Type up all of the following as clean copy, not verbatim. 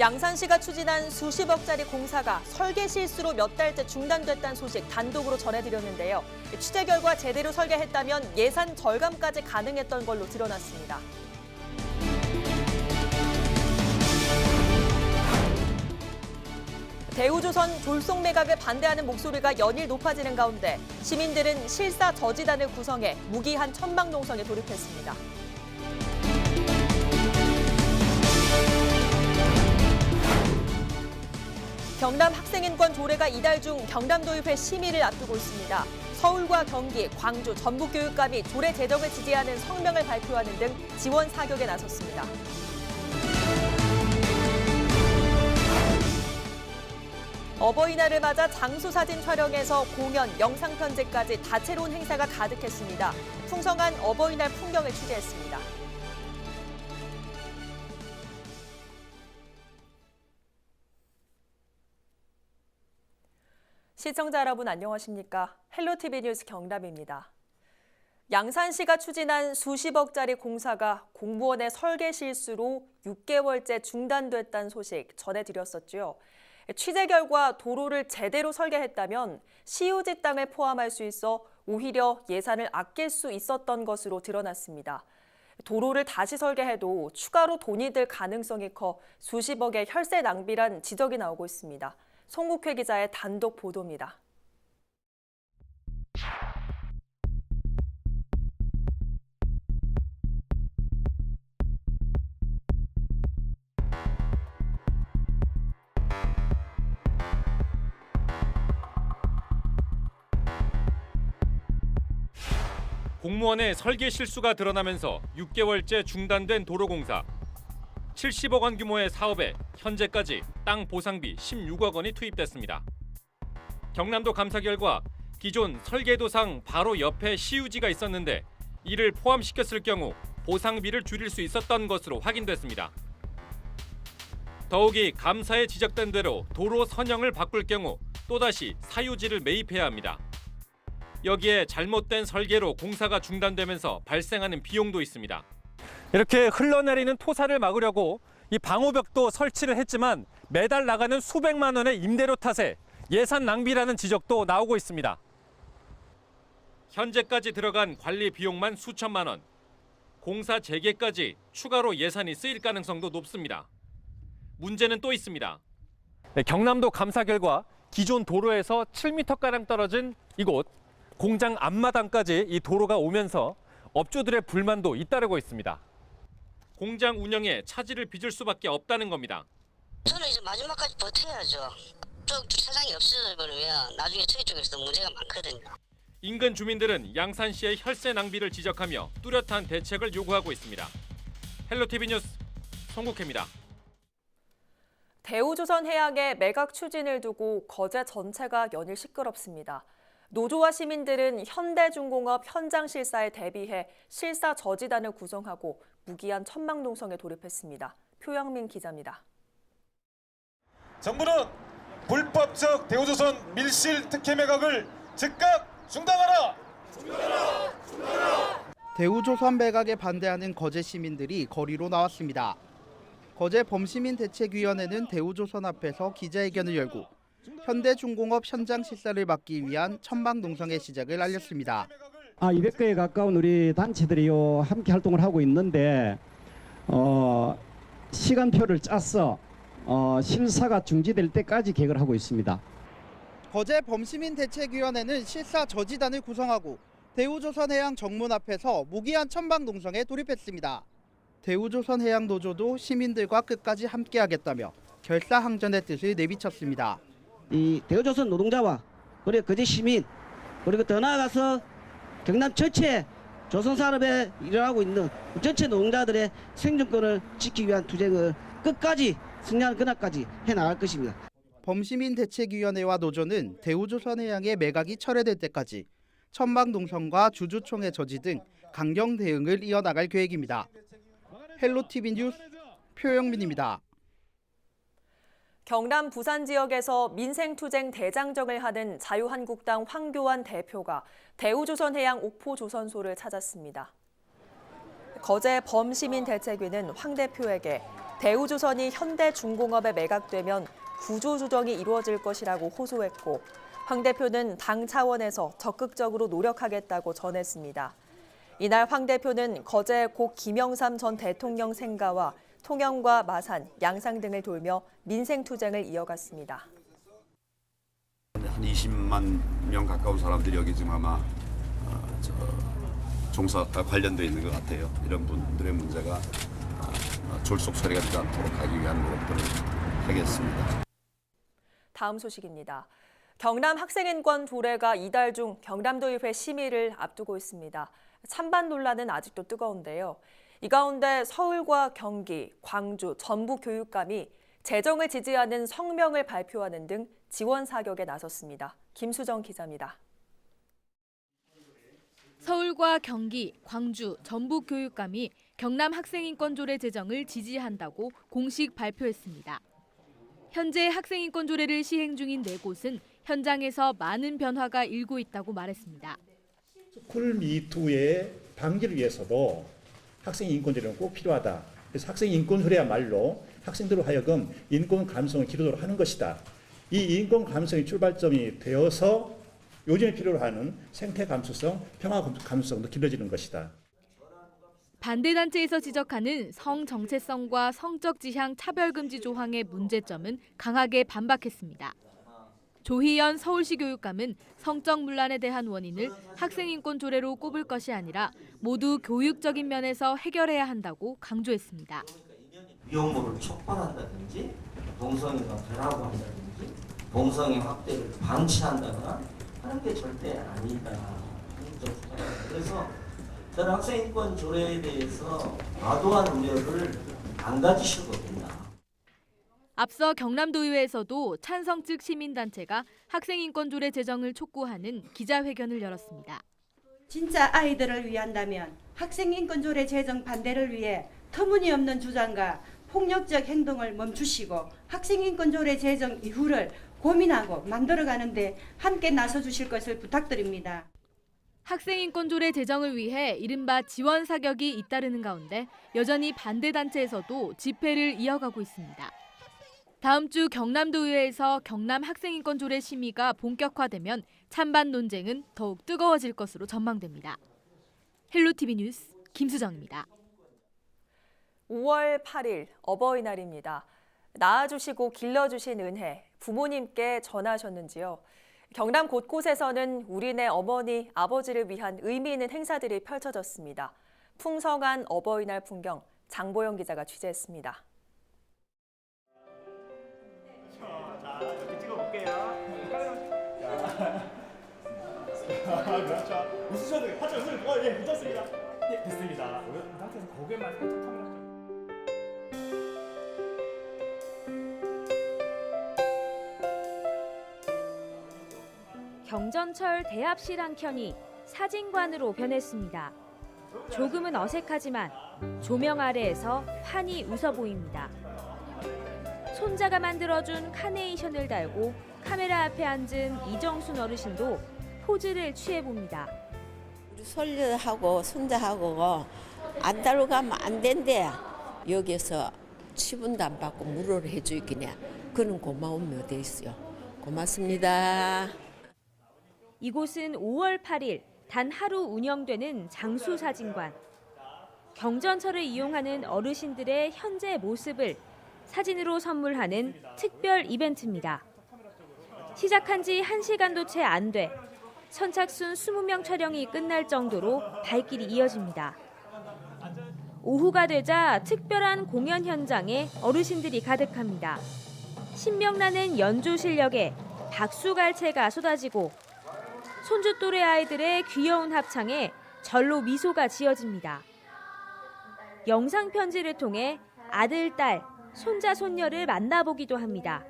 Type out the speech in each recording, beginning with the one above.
양산시가 추진한 수십억짜리 공사가 설계 실수로 몇 달째 중단됐다는 소식 단독으로 전해드렸는데요. 취재 결과 제대로 설계했다면 예산 절감까지 가능했던 걸로 드러났습니다. 대우조선 졸속 매각을 반대하는 목소리가 연일 높아지는 가운데 시민들은 실사 저지단을 구성해 무기한 천막농성에 돌입했습니다. 경남 학생인권 조례가 이달 중 경남 도입회 심의를 앞두고 있습니다. 서울과 경기, 광주, 전북교육감이 조례 제정을 지지하는 성명을 발표하는 등 지원 사격에 나섰습니다. 어버이날을 맞아 장수 사진 촬영에서 공연, 영상 편집까지 다채로운 행사가 가득했습니다. 풍성한 어버이날 풍경을 취재했습니다. 시청자 여러분 안녕하십니까? 헬로티비 뉴스 경남입니다. 양산시가 추진한 수십억짜리 공사가 공무원의 설계 실수로 6개월째 중단됐다는 소식 전해드렸었죠. 취재 결과 도로를 제대로 설계했다면 시유지 땅을 포함할 수 있어 오히려 예산을 아낄 수 있었던 것으로 드러났습니다. 도로를 다시 설계해도 추가로 돈이 들 가능성이 커 수십억의 혈세 낭비란 지적이 나오고 있습니다. 송국회 기자의 단독 보도입니다. 공무원의 설계 실수가 드러나면서 6개월째 중단된 도로공사. 70억 원 규모의 사업에 현재까지 땅 보상비 16억 원이 투입됐습니다. 경남도 감사 결과 기존 설계도상 바로 옆에 시유지가 있었는데 이를 포함시켰을 경우 보상비를 줄일 수 있었던 것으로 확인됐습니다. 더욱이 감사에 지적된 대로 도로 선형을 바꿀 경우 또다시 사유지를 매입해야 합니다. 여기에 잘못된 설계로 공사가 중단되면서 발생하는 비용도 있습니다. 이렇게 흘러내리는 토사를 막으려고 이 방호벽도 설치를 했지만 매달 나가는 수백만 원의 임대료 탓에 예산 낭비라는 지적도 나오고 있습니다. 현재까지 들어간 관리 비용만 수천만 원. 공사 재개까지 추가로 예산이 쓰일 가능성도 높습니다. 문제는 또 있습니다. 네, 경남도 감사 결과 기존 도로에서 7m가량 떨어진 이곳 공장 앞마당까지 이 도로가 오면서 업주들의 불만도 잇따르고 있습니다. 공장 운영에 차질을 빚을 수밖에 없다는 겁니다. 저는 이제 마지막까지 버텨야죠. 쪽 주차장이 없어져버리면 나중에 저희 쪽에서도 문제가 많거든요. 인근 주민들은 양산시의 혈세 낭비를 지적하며 뚜렷한 대책을 요구하고 있습니다. 헬로티비 뉴스 송국혜입니다. 대우조선해양의 매각 추진을 두고 거제 전체가 연일 시끄럽습니다. 노조와 시민들은 현대중공업 현장 실사에 대비해 실사 저지단을 구성하고 무기한 천막농성에 돌입했습니다. 표영민 기자입니다. 정부는 불법적 대우조선 밀실 특혜 매각을 즉각 중단하라! 대우조선 매각에 반대하는 거제 시민들이 거리로 나왔습니다. 거제 범시민대책위원회는 대우조선 앞에서 기자회견을 열고 현대중공업 현장 실사를 막기 위한 천막농성의 시작을 알렸습니다. 200개에 가까운 우리 단체들이요 함께 활동을 하고 있는데 시간표를 짜서 실사가 중지될 때까지 계획을 하고 있습니다. 거제 범시민대책위원회는 실사 저지단을 구성하고 대우조선해양 정문 앞에서 무기한 천막농성에 돌입했습니다. 대우조선해양노조도 시민들과 끝까지 함께하겠다며 결사항전의 뜻을 내비쳤습니다. 이 대우조선 노동자와 그리고 거제 시민 그리고 더 나아가서 경남 전체 조선산업에 일하고 있는 전체 노동자들의 생존권을 지키기 위한 투쟁을 끝까지 승리하는 그날까지 해나갈 것입니다. 범시민대책위원회와 노조는 대우조선해양의 매각이 철회될 때까지 천막농성과 주주총회 저지 등 강경 대응을 이어나갈 계획입니다. 헬로티비 뉴스 표영민입니다. 경남 부산 지역에서 민생투쟁 대장정을 하는 자유한국당 황교안 대표가 대우조선해양 옥포조선소를 찾았습니다. 거제 범시민대책위는 황 대표에게 대우조선이 현대중공업에 매각되면 구조조정이 이루어질 것이라고 호소했고 황 대표는 당 차원에서 적극적으로 노력하겠다고 전했습니다. 이날 황 대표는 거제 고 김영삼 전 대통령 생가와 통영과 마산, 양산 등을 돌며 민생투쟁을 이어갔습니다. 한 20만 명 가까운 사람들이 여기 지금 아마 종사과 관련되어 있는 것 같아요. 이런 분들의 문제가 졸속 처리가 되지 않도록 하기 위한 노력들을 하겠습니다. 다음 소식입니다. 경남 학생인권 조례가 이달 중 경남도의회 심의를 앞두고 있습니다. 찬반 논란은 아직도 뜨거운데요. 이 가운데 서울과 경기, 광주, 전북 교육감이 재정을 지지하는 성명을 발표하는 등 지원 사격에 나섰습니다. 김수정 기자입니다. 서울과 경기, 광주, 전북 교육감이 경남 학생인권조례 제정을 지지한다고 공식 발표했습니다. 현재 학생인권조례를 시행 중인 4곳은 현장에서 많은 변화가 일고 있다고 말했습니다. 스쿨 미투의 방지를 위해서도 학생인권조례는 꼭 필요하다. 그래서 학생인권조례야말로 학생들로 하여금 인권 감성을 기르도록 하는 것이다. 이 인권 감성이 출발점이 되어서 요즘에 필요로 하는 생태 감수성, 평화 감수성도 길러지는 것이다. 반대단체에서 지적하는 성 정체성과 성적 지향 차별금지 조항의 문제점은 강하게 반박했습니다. 조희연 서울시 교육감은 성적 문란에 대한 원인을 학생인권 조례로 꼽을 것이 아니라 모두 교육적인 면에서 해결해야 한다고 강조했습니다. 위험물을 촉발한다든지 동성애가 변하고 한다든지 동성애 확대를 방치한다거나 하는 게 절대 아니다. 그래서 저는 학생인권 조례에 대해서 과도한 우려를 안 가지실 겁니다. 앞서 경남도의회에서도 찬성 측 시민단체가 학생인권조례 제정을 촉구하는 기자회견을 열었습니다. 진짜 아이들을 위한다면 학생인권조례 제정 반대를 위해 터무니없는 주장과 폭력적 행동을 멈추시고 학생인권조례 제정 이후를 고민하고 만들어가는데 함께 나서주실 것을 부탁드립니다. 학생인권조례 제정을 위해 이른바 지원 사격이 잇따르는 가운데 여전히 반대단체에서도 집회를 이어가고 있습니다. 다음 주 경남도의회에서 경남 학생인권조례 심의가 본격화되면 찬반 논쟁은 더욱 뜨거워질 것으로 전망됩니다. 헬로티비 뉴스 김수정입니다. 5월 8일 어버이날입니다. 낳아주시고 길러주신 은혜, 부모님께 전하셨는지요? 경남 곳곳에서는 우리네 어머니, 아버지를 위한 의미 있는 행사들이 펼쳐졌습니다. 풍성한 어버이날 풍경, 장보영 기자가 취재했습니다. 자, 이렇게 찍어볼게요. 그렇죠. 웃으셔도 돼요. 하죠, 웃으셔도 돼요. 붙었습니다. 네, 됐습니다. 이 상태에서 고개만 살짝 터밀었죠. 경전철 대합실 한 켠이 사진관으로 변했습니다. 조금은 어색하지만 조명 아래에서 환히 웃어 보입니다. 손자가 만들어준 카네이션을 달고 카메라 앞에 앉은 이정순 어르신도 포즈를 취해봅니다. 우리 손녀하고 손자하고 안 달고 가면 안 된대. 여기서 치분도 안 받고 무료로 해주기네. 그런 고마움이 어디 있어요. 고맙습니다. 이곳은 5월 8일 단 하루 운영되는 장수사진관. 경전철을 이용하는 어르신들의 현재 모습을 사진으로 선물하는 특별 이벤트입니다. 시작한 지 1시간도 채 안 돼 선착순 20명 촬영이 끝날 정도로 발길이 이어집니다. 오후가 되자 특별한 공연 현장에 어르신들이 가득합니다. 신명나는 연주 실력에 박수갈채가 쏟아지고 손주 또래 아이들의 귀여운 합창에 절로 미소가 지어집니다. 영상 편지를 통해 아들, 딸, 손자, 손녀를 만나보기도 합니다.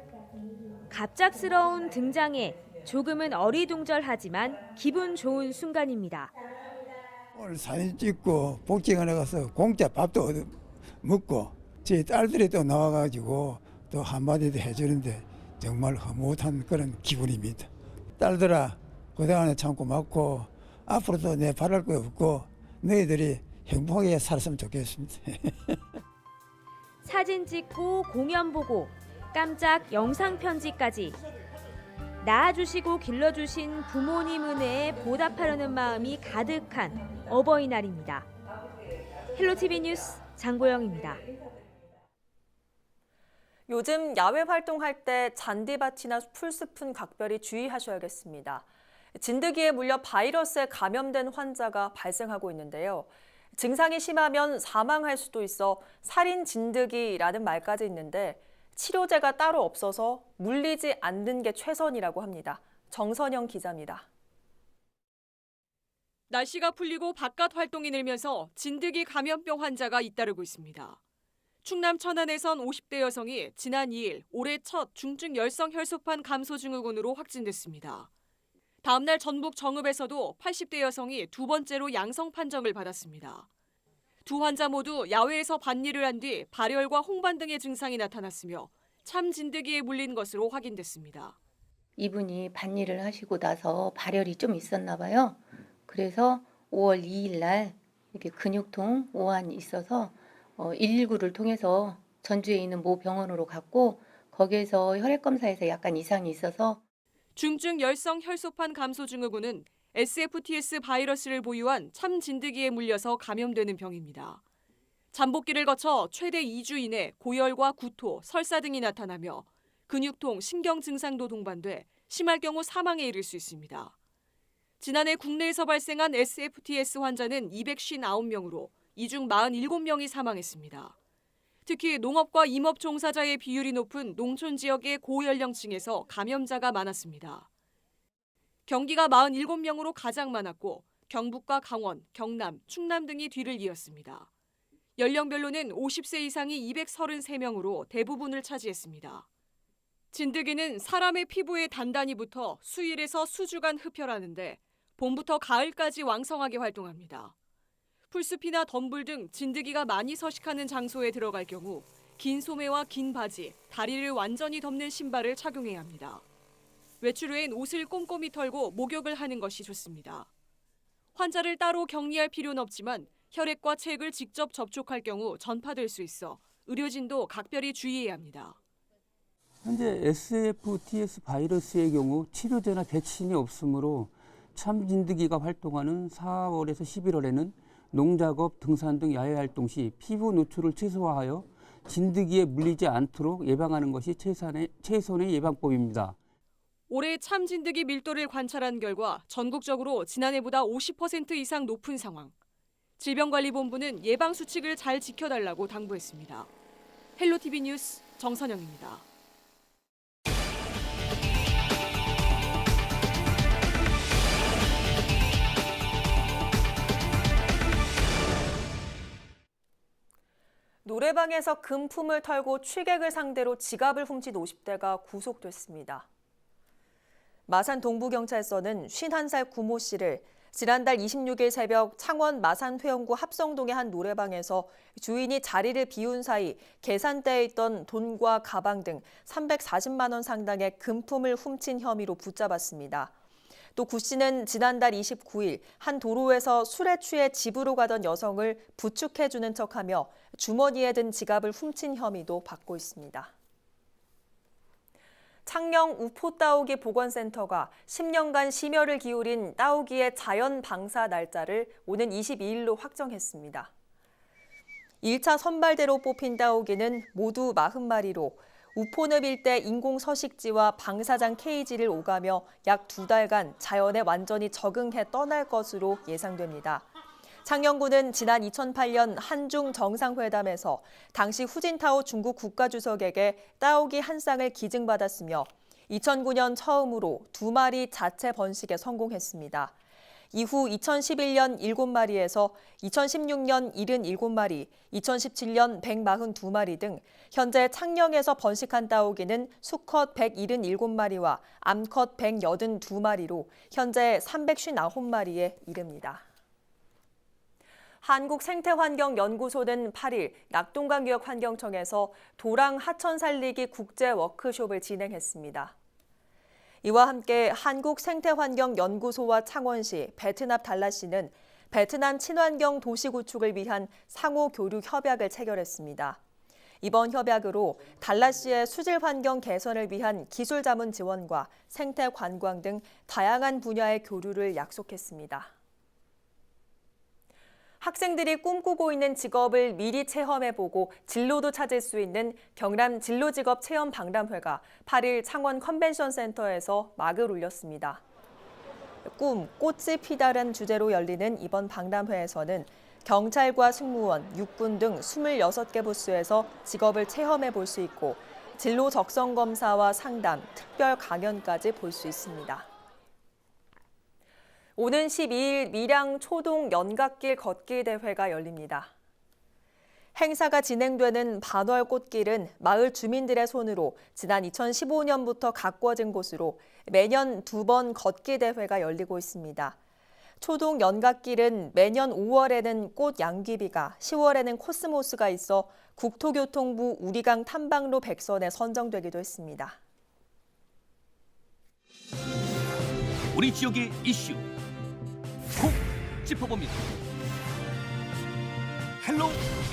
갑작스러운 등장에 조금은 어리둥절하지만 기분 좋은 순간입니다. 오늘 사진 찍고 복지관에 가서 공짜 밥도 먹고 제 딸들이 또 나와가지고 또 한마디도 해주는데 정말 흐뭇한 그런 기분입니다. 딸들아, 그동안에 참 고맙고 앞으로도 내 바랄 거 없고 너희들이 행복하게 살았으면 좋겠습니다. 사진 찍고 공연 보고 깜짝 영상 편지까지 낳아주시고 길러주신 부모님 은혜에 보답하려는 마음이 가득한 어버이날입니다. 헬로티비 뉴스 장보영입니다. 요즘 야외 활동할 때 잔디밭이나 풀숲은 각별히 주의하셔야겠습니다. 진드기에 물려 바이러스에 감염된 환자가 발생하고 있는데요. 증상이 심하면 사망할 수도 있어 살인 진드기라는 말까지 있는데 치료제가 따로 없어서 물리지 않는 게 최선이라고 합니다. 정선영 기자입니다. 날씨가 풀리고 바깥 활동이 늘면서 진드기 감염병 환자가 잇따르고 있습니다. 충남 천안에선 50대 여성이 지난 2일 올해 첫 중증 열성 혈소판 감소 증후군으로 확진됐습니다. 다음 날 전북 정읍에서도 80대 여성이 두 번째로 양성 판정을 받았습니다. 두 환자 모두 야외에서 밭일을 한 뒤 발열과 홍반 등의 증상이 나타났으며 참 진드기에 물린 것으로 확인됐습니다. 이분이 밭일을 하시고 나서 발열이 좀 있었나 봐요. 그래서 5월 2일 날 이렇게 근육통, 오한이 있어서 119를 통해서 전주에 있는 모 병원으로 갔고 거기에서 혈액 검사에서 약간 이상이 있어서 중증 열성 혈소판 감소 증후군은 SFTS 바이러스를 보유한 참 진드기에 물려서 감염되는 병입니다. 잠복기를 거쳐 최대 2주 이내 고열과 구토, 설사 등이 나타나며 근육통, 신경 증상도 동반돼 심할 경우 사망에 이를 수 있습니다. 지난해 국내에서 발생한 SFTS 환자는 259명으로 이 중 47명이 사망했습니다. 특히 농업과 임업 종사자의 비율이 높은 농촌 지역의 고연령층에서 감염자가 많았습니다. 경기가 47명으로 가장 많았고 경북과 강원, 경남, 충남 등이 뒤를 이었습니다. 연령별로는 50세 이상이 233명으로 대부분을 차지했습니다. 진드기는 사람의 피부에 단단히 붙어 수일에서 수주간 흡혈하는데 봄부터 가을까지 왕성하게 활동합니다. 풀숲이나 덤불 등 진드기가 많이 서식하는 장소에 들어갈 경우 긴 소매와 긴 바지, 다리를 완전히 덮는 신발을 착용해야 합니다. 외출 후엔 옷을 꼼꼼히 털고 목욕을 하는 것이 좋습니다. 환자를 따로 격리할 필요는 없지만 혈액과 체액을 직접 접촉할 경우 전파될 수 있어 의료진도 각별히 주의해야 합니다. 현재 SFTS 바이러스의 경우 치료제나 백신이 없으므로 참 진드기가 활동하는 4월에서 11월에는 농작업, 등산 등 야외 활동 시 피부 노출을 최소화하여 진드기에 물리지 않도록 예방하는 것이 최선의 예방법입니다. 올해 참 진드기 밀도를 관찰한 결과 전국적으로 지난해보다 50% 이상 높은 상황. 질병관리본부는 예방 수칙을 잘 지켜달라고 당부했습니다. 헬로티비 뉴스 정선영입니다. 노래방에서 금품을 털고 취객을 상대로 지갑을 훔친 50대가 구속됐습니다. 마산 동부경찰서는 51살 구모 씨를 지난달 26일 새벽 창원 마산 회원구 합성동의 한 노래방에서 주인이 자리를 비운 사이 계산대에 있던 돈과 가방 등 340만 원 상당의 금품을 훔친 혐의로 붙잡았습니다. 또 구 씨는 지난달 29일 한 도로에서 술에 취해 집으로 가던 여성을 부축해주는 척하며 주머니에 든 지갑을 훔친 혐의도 받고 있습니다. 창녕 우포 따오기 보건센터가 10년간 심혈을 기울인 따오기의 자연 방사 날짜를 오는 22일로 확정했습니다. 1차 선발대로 뽑힌 따오기는 모두 40마리로 우포늪 일대 인공 서식지와 방사장 케이지를 오가며 약 2달간 자연에 완전히 적응해 떠날 것으로 예상됩니다. 창녕군은 지난 2008년 한중 정상회담에서 당시 후진타오 중국 국가주석에게 따오기 한 쌍을 기증받았으며 2009년 처음으로 2마리 자체 번식에 성공했습니다. 이후 2011년 7마리에서 2016년 77마리, 2017년 142마리 등 현재 창녕에서 번식한 따오기는 수컷 177마리와 암컷 182마리로 현재 359마리에 이릅니다. 한국생태환경연구소는 8일 낙동강유역환경청에서 도랑 하천 살리기 국제 워크숍을 진행했습니다. 이와 함께 한국생태환경연구소와 창원시, 베트남 달라시는 베트남 친환경 도시 구축을 위한 상호 교류 협약을 체결했습니다. 이번 협약으로 달라시의 수질 환경 개선을 위한 기술 자문 지원과 생태 관광 등 다양한 분야의 교류를 약속했습니다. 학생들이 꿈꾸고 있는 직업을 미리 체험해보고 진로도 찾을 수 있는 경남 진로직업 체험 박람회가 8일 창원 컨벤션센터에서 막을 올렸습니다. 꿈, 꽃이 피다란 주제로 열리는 이번 박람회에서는 경찰과 승무원, 육군 등 26개 부스에서 직업을 체험해볼 수 있고 진로 적성 검사와 상담, 특별 강연까지 볼 수 있습니다. 오는 12일 밀양 초동 연갓길 걷기 대회가 열립니다. 행사가 진행되는 반월 꽃길은 마을 주민들의 손으로 지난 2015년부터 가꿔진 곳으로 매년 2번 걷기 대회가 열리고 있습니다. 초동 연갓길은 매년 5월에는 꽃 양귀비가, 10월에는 코스모스가 있어 국토교통부 우리강 탐방로 100선에 선정되기도 했습니다. 우리 지역의 이슈 콕 짚어봅니다. 헬로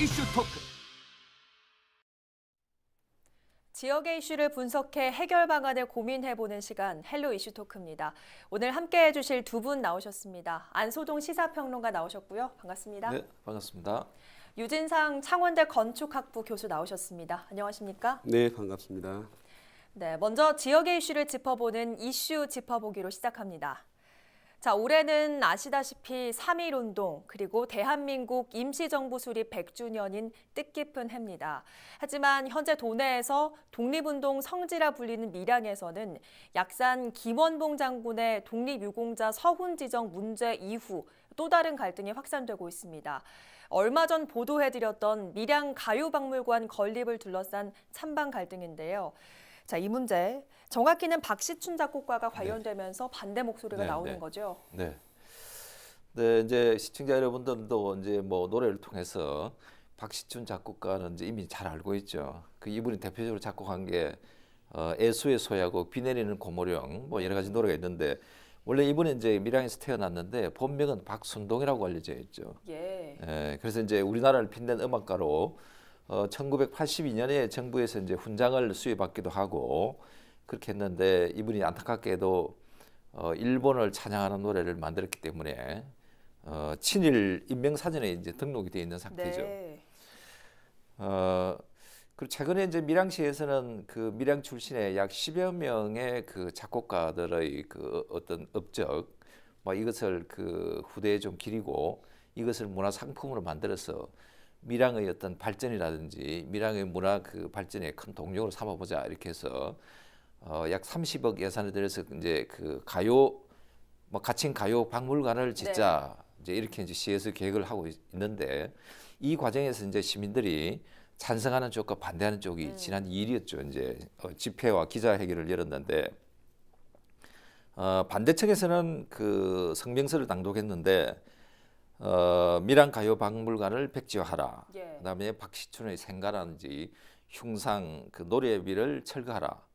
이슈 토크. 지역의 이슈를 분석해 해결 방안을 고민해보는 시간 헬로 이슈 토크입니다. 오늘 함께해 주실 두 분 나오셨습니다. 안소동 시사평론가 나오셨고요. 반갑습니다. 네, 반갑습니다. 유진상 창원대 건축학부 교수 나오셨습니다. 안녕하십니까? 네, 반갑습니다. 네, 먼저 지역의 이슈를 짚어보는 이슈 짚어보기로 시작합니다. 자, 올해는 아시다시피 3.1운동 그리고 대한민국 임시정부 수립 100주년인 뜻깊은 해입니다. 하지만 현재 도내에서 독립운동 성지라 불리는 밀양에서는 약산 김원봉 장군의 독립유공자 서훈 지정 문제 이후 또 다른 갈등이 확산되고 있습니다. 얼마 전 보도해드렸던 밀양 가요박물관 건립을 둘러싼 찬반 갈등인데요. 자, 이 문제 정확히는 박시춘 작곡가가 관련되면서 반대 목소리가 나오는 거죠. 네. 네, 이제 시청자 여러분들도 이제 뭐 노래를 통해서 박시춘 작곡가는 이제 이미 잘 알고 있죠. 그 이분이 대표적으로 작곡한 게 애수의 소야곡, 비 내리는 고모령 뭐 여러 가지 노래가 있는데 원래 이분은 이제 밀양에서 태어났는데 본명은 박순동이라고 알려져 있죠. 예, 그래서 이제 우리나라를 빛낸 음악가로 1982년에 정부에서 이제 훈장을 수여받기도 하고 그렇게 했는데 이분이 안타깝게도 일본을 찬양하는 노래를 만들었기 때문에 친일 인명사전에 이제 등록이 되어 있는 상태죠. 네. 그리고 최근에 이제 밀양시에서는 그 밀양 출신의 약 10여 명의 그 작곡가들의 그 어떤 업적, 뭐 이것을 그 후대에 좀 기리고 이것을 문화 상품으로 만들어서 밀양의 어떤 발전이라든지 밀양의 문화 그 발전에 큰 동력으로 삼아보자 이렇게 해서 약 30억 예산을 들여서 이제 그 가요 뭐 가칭 가요 박물관을 짓자 이제 이렇게 이제 시에서 계획을 하고 있는데 이 과정에서 이제 시민들이 찬성하는 쪽과 반대하는 쪽이 지난 2일이었죠. 이제 집회와 기자회견을 열었는데 반대측에서는 그 성명서를 낭독했는데 밀양 가요박물관을 백지화하라. 그다음에 박시춘의 생가라든지 흉상 그 노래비를 철거하라.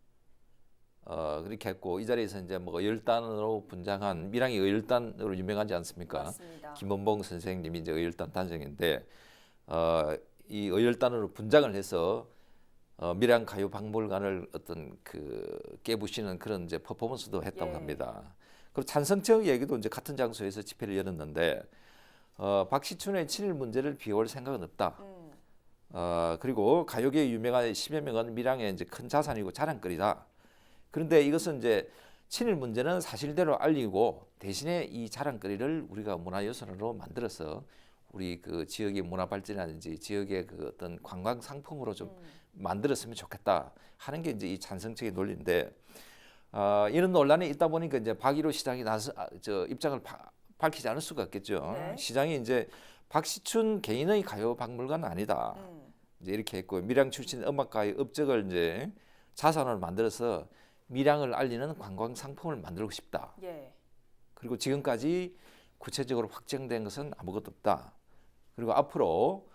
그렇게 했고 이 자리에서 이제 뭐 의열단으로 분장한 밀양이 의열단으로 유명하지 않습니까? 맞습니다. 김원봉 선생님이 이제 의열단 단장인데 이 의열단으로 분장을 해서 밀양 가요박물관을 어떤 그 깨부시는 그런 이제 퍼포먼스도 했다고 합니다. 그리고 찬성적 얘기도 이제 같은 장소에서 집회를 열었는데. 박시춘의 친일 문제를 비워올 생각은 없다. 그리고 가요계에 유명한 10여 명은 밀양의 이제 큰 자산이고 자랑거리다. 그런데 이것은 이제 친일 문제는 사실대로 알리고 대신에 이 자랑거리를 우리가 문화유산으로 만들어서 우리 그 지역의 문화 발전이라든지 지역의 그 어떤 관광 상품으로 좀 만들었으면 좋겠다 하는 게 이제 이 찬성적인 논리인데 이런 논란이 있다 보니까 이제 박일호 시장이 나서 입장을 밝히지 않을 수가 없겠죠. 시장이 이제 박시춘 개인의 가요 박물관은 아니다. 이제 이렇게 했고 밀양 출신 음악가의 업적을 이제 자산으로 만들어서 밀양을 알리는 관광 상품을 만들고 싶다. 그리고 지금까지 구체적으로 확정된 것은 아무것도 없다. 그리고 앞으로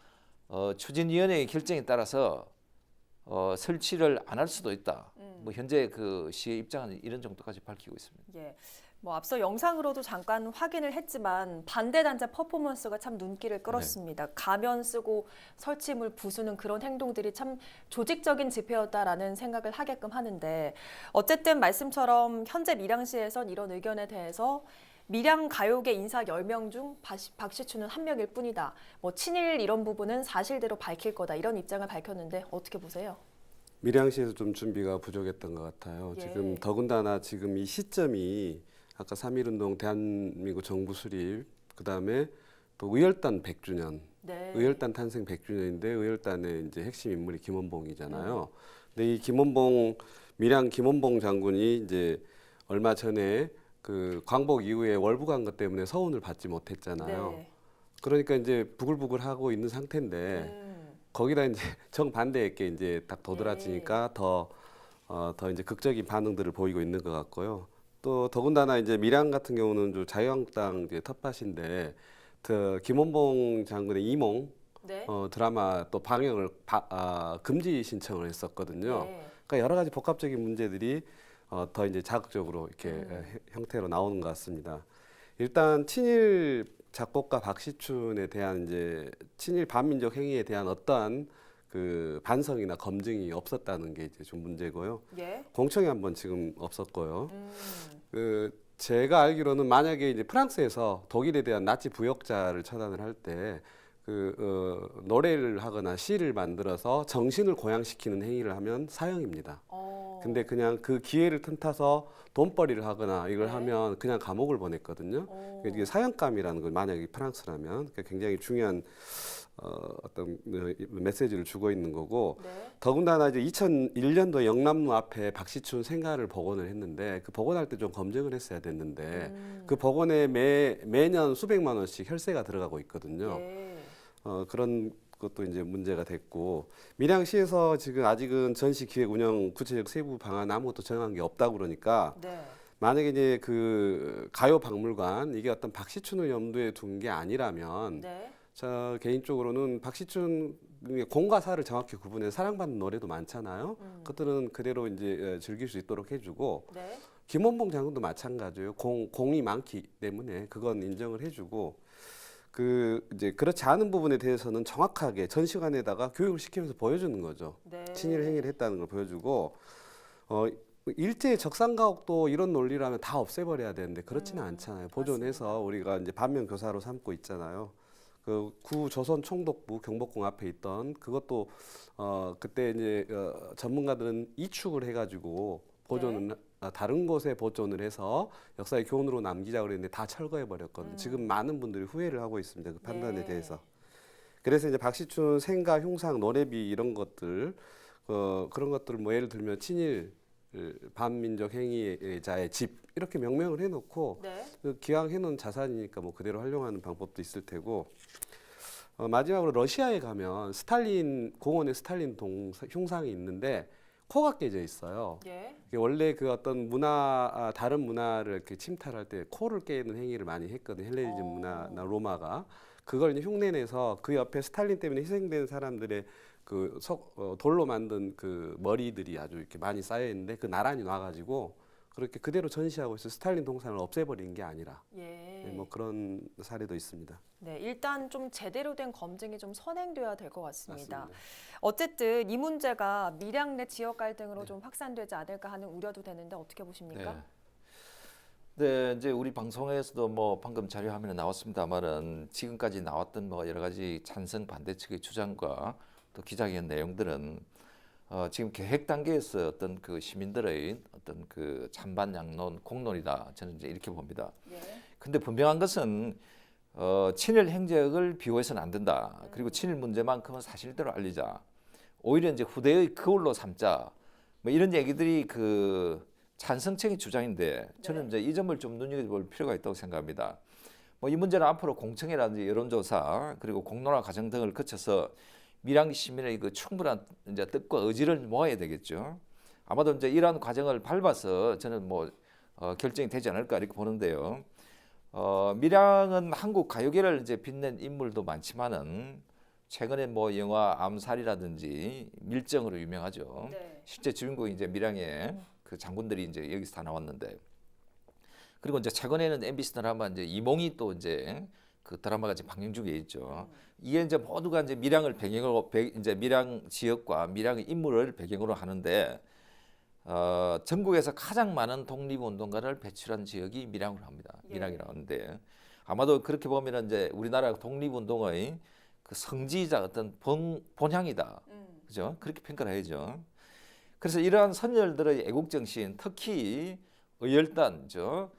추진위원회의 결정에 따라서 설치를 안 할 수도 있다. 뭐 현재 그 시의 입장은 이런 정도까지 밝히고 있습니다. 뭐 앞서 영상으로도 잠깐 확인을 했지만 반대 단체 퍼포먼스가 참 눈길을 끌었습니다. 가면 쓰고 설치물 부수는 그런 행동들이 참 조직적인 집회였다라는 생각을 하게끔 하는데 어쨌든 말씀처럼 현재 밀양시에선 이런 의견에 대해서 밀양 가요계 인사 10명 중 박시춘은 1명일 뿐이다. 뭐 친일 이런 부분은 사실대로 밝힐 거다. 이런 입장을 밝혔는데 어떻게 보세요? 밀양시에서 좀 준비가 부족했던 것 같아요. 예. 지금 더군다나 지금 이 시점이 아까 3.1운동 대한민국 정부 수립, 그다음에 또 의열단 100주년, 네. 의열단 탄생 100주년인데 의열단의 이제 핵심 인물이 김원봉이잖아요. 근데 이 밀양 김원봉 장군이 이제 얼마 전에 그 광복 이후에 월북한 것 때문에 서운을 받지 못했잖아요. 네. 그러니까 이제 부글부글 하고 있는 상태인데 거기다 이제 정반대의 게 이제 딱 도드라지니까 더 이제 극적인 반응들을 보이고 있는 것 같고요. 또 더군다나 이제 밀양 같은 경우는 좀 자유한국당 이제 텃밭인데 김원봉 장군의 이몽 네. 드라마 또 방영을 금지 신청을 했었거든요. 네. 그러니까 여러 가지 복합적인 문제들이 더 이제 자극적으로 이렇게 형태로 나오는 것 같습니다. 일단 친일 작곡가 박시춘에 대한 이제 친일 반민족 행위에 대한 어떠한 그 반성이나 검증이 없었다는 게 이제 좀 문제고요. 예. 공청회 한번 지금 없었고요. 그 제가 알기로는 만약에 이제 프랑스에서 독일에 대한 나치 부역자를 처단을 할 때 노래를 하거나 시를 만들어서 정신을 고양시키는 행위를 하면 사형입니다. 근데 그냥 그 기회를 틈타서 돈벌이를 하거나 이걸 하면 그냥 감옥을 보냈거든요. 이게 사형감이라는 걸 만약에 프랑스라면 굉장히 중요한 어떤 메시지를 주고 있는 거고 더군다나 이제 2001년도 영남로 앞에 박시춘 생가를 복원을 했는데 그 복원할 때 좀 검증을 했어야 됐는데 그 복원에 매년 수백만 원씩 혈세가 들어가고 있거든요. 그런 것도 이제 문제가 됐고 밀양시에서 지금 아직은 전시 기획 운영 구체적 세부 방안 아무것도 정한 게 없다고 그러니까 만약에 이제 그 가요 박물관 이게 어떤 박시춘을 염두에 둔 게 아니라면 저 개인적으로는 박시춘 공과 사를 정확히 구분해서 사랑받는 노래도 많잖아요. 그것들은 그대로 이제 즐길 수 있도록 해주고 김원봉 장군도 마찬가지예요. 공이 많기 때문에 그건 인정을 해주고 이제 그렇지 않은 부분에 대해서는 정확하게 전시관에다가 교육을 시키면서 보여주는 거죠. 친일 행위를 했다는 걸 보여주고 일제 적산가옥도 이런 논리라면 다 없애버려야 되는데 그렇지는 않잖아요. 보존해서 우리가 이제 반면 교사로 삼고 있잖아요. 그 구조선 총독부 경복궁 앞에 있던 그것도 그때 이제 전문가들은 이축을 해가지고 보존은 다른 곳에 보존을 해서 역사의 교훈으로 남기자 그랬는데 다 철거해 버렸거든요. 지금 많은 분들이 후회를 하고 있습니다. 그 판단에 대해서. 그래서 이제 박시춘 생가 흉상 노래비 이런 것들 그런 것들을 뭐 예를 들면 친일 반민족 행위자의 집 이렇게 명명을 해놓고 기왕해놓은 자산이니까 뭐 그대로 활용하는 방법도 있을 테고 마지막으로 러시아에 가면 스탈린 공원에 스탈린 흉상이 있는데 코가 깨져 있어요. 원래 그 어떤 다른 문화를 이렇게 침탈할 때 코를 깨는 행위를 많이 했거든요. 헬레니즘 문화나 로마가 그걸 이제 흉내내서 그 옆에 스탈린 때문에 희생된 사람들의 돌로 만든 그 머리들이 아주 이렇게 많이 쌓여 있는데 그 나란히 놔가지고 그렇게 그대로 전시하고 있어요. 스탈린 동상을 없애버린 게 아니라 뭐 그런 사례도 있습니다. 네, 일단 좀 제대로 된 검증이 좀 선행돼야 될 것 같습니다. 어쨌든 이 문제가 밀양 내 지역 갈등으로 좀 확산되지 않을까 하는 우려도 되는데 어떻게 보십니까? 네, 이제 우리 방송에서도 뭐 방금 자료 화면에 나왔습니다만은 지금까지 나왔던 뭐 여러 가지 찬성 반대 측의 주장과 또 기자회견 내용들은 지금 계획 단계에서 어떤 그 시민들의 어떤 그 찬반 양론 공론이다 저는 이제 이렇게 봅니다. 근데 분명한 것은 친일 행적을 비호해서는 안 된다. 그리고 친일 문제만큼은 사실대로 알리자. 오히려 이제 후대의 거울로 삼자. 뭐 이런 얘기들이 그 찬성층의 주장인데 저는 이제 이 점을 좀 눈여겨볼 필요가 있다고 생각합니다. 뭐 이 문제는 앞으로 공청회라든지 여론조사 그리고 공론화 과정 등을 거쳐서 밀양 시민의 그 충분한 이제 뜻과 의지를 모아야 되겠죠. 아마도 이제 이러한 과정을 밟아서 저는 뭐 결정이 되지 않을까 이렇게 보는데요. 밀양은 한국 가요계를 이제 빛낸 인물도 많지만은 최근에 뭐 영화 암살이라든지 밀정으로 유명하죠. 실제 주인공이 이제 밀양의 그 장군들이 이제 여기서 다 나왔는데 그리고 이제 최근에는 MBC 드라마 이제 이몽이 또 이제 그 드라마가 지금 방영 중에 있죠. 이게 이제 모두가 이제 밀양을 배경으로 이제 밀양 지역과 밀양의 인물을 배경으로 하는데 전국에서 가장 많은 독립운동가를 배출한 지역이 밀양으로 합니다. 밀양이라고 하는데 아마도 그렇게 보면은 이제 우리나라 독립운동의 그 성지이자 어떤 본향이다. 그죠? 그렇게 평가를 해야죠. 그래서 이러한 선열들의 애국정신, 특히 의열단죠.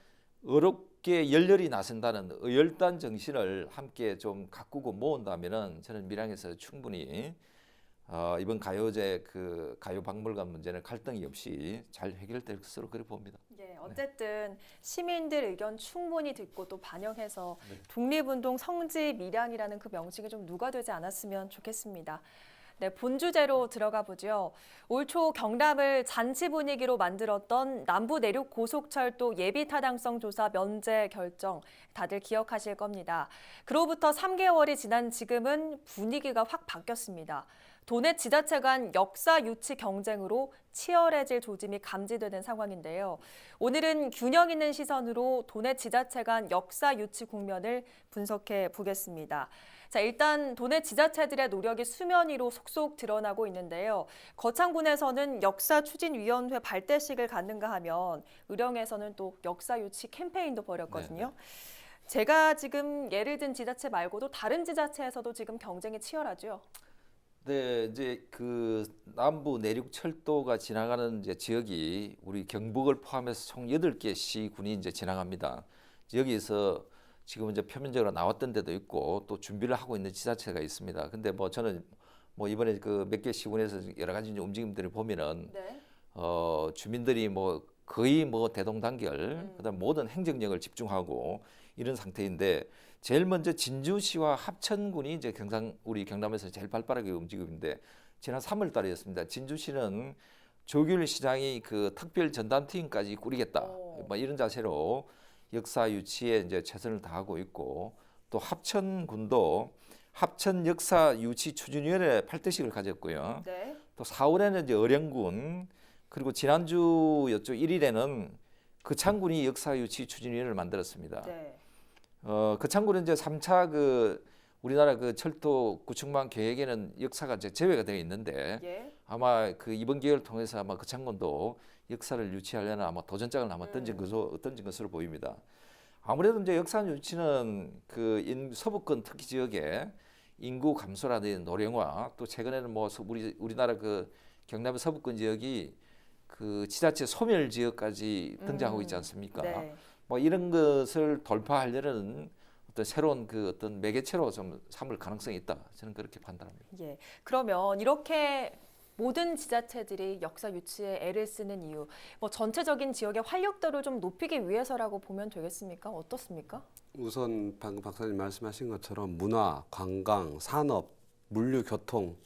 어렵게 열렬히 나선다는 의열단 정신을 함께 좀 가꾸고 모은다면은 저는 밀양에서 충분히 이번 가요제 그 가요박물관 문제는 갈등이 없이 잘 해결될 것으로 그렇게 봅니다. 네, 어쨌든 시민들 의견 충분히 듣고 또 반영해서 독립운동 성지 밀양이라는 그 명칭이 좀 누가되지 않았으면 좋겠습니다. 네, 본주제로 들어가 보죠. 올 초 경남을 잔치 분위기로 만들었던 남부 내륙 고속철도 예비 타당성 조사 면제 결정 다들 기억하실 겁니다. 그로부터 3개월이 지난 지금은 분위기가 확 바뀌었습니다. 도내 지자체 간 역사 유치 경쟁으로 치열해질 조짐이 감지되는 상황인데요. 오늘은 균형 있는 시선으로 도내 지자체 간 역사 유치 국면을 분석해 보겠습니다. 자, 일단 도내 지자체들의 노력이 수면 위로 속속 드러나고 있는데요. 거창군에서는 역사추진위원회 발대식을 갖는가 하면 의령에서는 또 역사 유치 캠페인도 벌였거든요. 제가 지금 예를 든 지자체 말고도 다른 지자체에서도 지금 경쟁이 치열하죠. 네, 이제 그 남부 내륙 철도가 지나가는 이제 지역이 우리 경북을 포함해서 총 8개 시군이 이제 지나갑니다. 여기에서 지금 이제 표면적으로 나왔던 데도 있고 또 준비를 하고 있는 지자체가 있습니다. 근데 뭐 저는 뭐 이번에 그 몇 개 시군에서 여러 가지 이제 움직임들을 보면은 주민들이 뭐 거의 뭐 대동단결, 그다음 모든 행정력을 집중하고 이런 상태인데 제일 먼저 진주시와 합천군이 이제 우리 경남에서 제일 발빠르게 움직이고 있는데 지난 3월 달이었습니다. 진주시는 조규일 시장이 그 특별 전담팀까지 꾸리겠다. 뭐 이런 자세로 역사 유치에 이제 최선을 다하고 있고 또 합천군도 합천 역사 유치 추진위원회 발대식을 가졌고요. 또 4월에는 이제 의령군 그리고 지난주였죠. 1일에는 거창군이 역사 유치 추진위원회를 만들었습니다. 거창군은 이제 3차 그 우리나라 그 철도 구축망 계획에는 역사가 이제 제외가 되어 있는데 아마 그 이번 기회를 통해서 아마 거창군도 역사를 유치하려는 아마 도전장을 아마 던진 것으로 보입니다. 아무래도 이제 역사 유치는 그 서부권 특히 지역에 인구 감소라든지 노령화 또 최근에는 뭐 우리나라 그 경남의 서부권 지역이 그 지자체 소멸 지역까지 등장하고 있지 않습니까? 뭐 이런 것을 돌파하려는 어떤 새로운 그 어떤 매개체로 좀 삼을 가능성이 있다. 저는 그렇게 판단합니다. 예. 그러면 이렇게 모든 지자체들이 역사 유치에 애를 쓰는 이유, 뭐 전체적인 지역의 활력도를 좀 높이기 위해서라고 보면 되겠습니까? 어떻습니까? 우선 방금 박사님 말씀하신 것처럼 문화, 관광, 산업, 물류, 교통